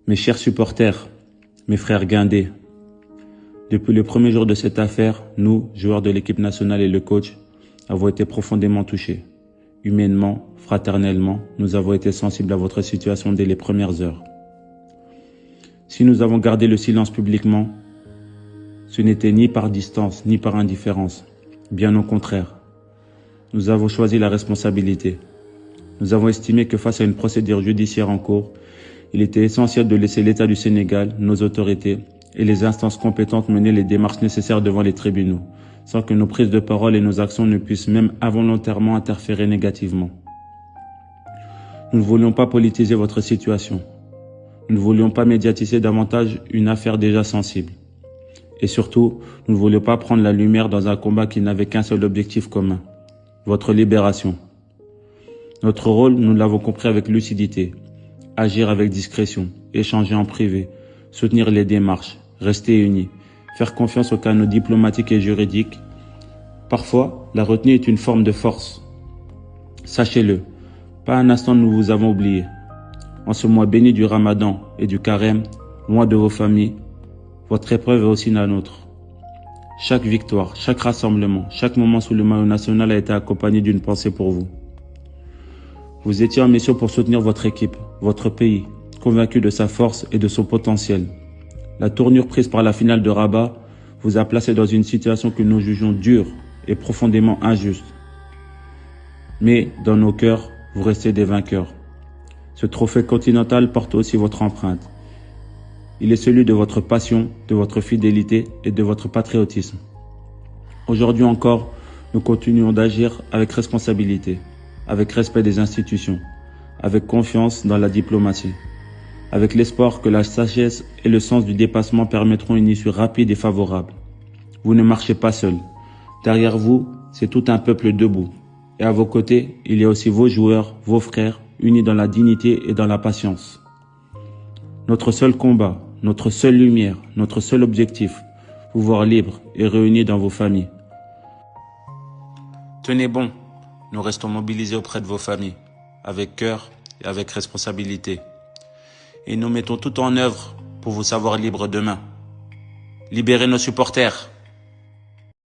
Mes chers supporters, mes frères guindés, depuis le premier jour de cette affaire, nous, joueurs de l'équipe nationale et le coach, avons été profondément touchés. Humainement, fraternellement, nous avons été sensibles à votre situation dès les premières heures. Si nous avons gardé le silence publiquement, ce n'était ni par distance, ni par indifférence. Bien au contraire. Nous avons choisi la responsabilité. Nous avons estimé que face à une procédure judiciaire en cours, il était essentiel de laisser l'État du Sénégal, nos autorités et les instances compétentes mener les démarches nécessaires devant les tribunaux, sans que nos prises de parole et nos actions ne puissent même involontairement interférer négativement. Nous ne voulions pas politiser votre situation. Nous ne voulions pas médiatiser davantage une affaire déjà sensible. Et surtout, nous ne voulions pas prendre la lumière dans un combat qui n'avait qu'un seul objectif commun, votre libération. Notre rôle, nous l'avons compris avec lucidité. Agir avec discrétion, échanger en privé, soutenir les démarches, rester unis, faire confiance aux canaux diplomatiques et juridiques. Parfois, la retenue est une forme de force. Sachez-le, pas un instant nous vous avons oublié. En ce mois béni du Ramadan et du Carême, loin de vos familles, votre épreuve est aussi la nôtre. Chaque victoire, chaque rassemblement, chaque moment sous le maillot national a été accompagné d'une pensée pour vous. Vous étiez en mission pour soutenir votre équipe, votre pays, convaincu de sa force et de son potentiel. La tournure prise par la finale de Rabat vous a placé dans une situation que nous jugeons dure et profondément injuste. Mais dans nos cœurs, vous restez des vainqueurs. Ce trophée continental porte aussi votre empreinte. Il est celui de votre passion, de votre fidélité et de votre patriotisme. Aujourd'hui encore, nous continuons d'agir avec responsabilité, avec respect des institutions, avec confiance dans la diplomatie, avec l'espoir que la sagesse et le sens du dépassement permettront une issue rapide et favorable. Vous ne marchez pas seul. Derrière vous, c'est tout un peuple debout. Et à vos côtés, il y a aussi vos joueurs, vos frères, unis dans la dignité et dans la patience. Notre seul combat, notre seule lumière, notre seul objectif, vous voir libres et réunis dans vos familles. Tenez bon, nous restons mobilisés auprès de vos familles, avec cœur et avec responsabilité. Et nous mettons tout en œuvre pour vous savoir libres demain. Libérez nos supporters!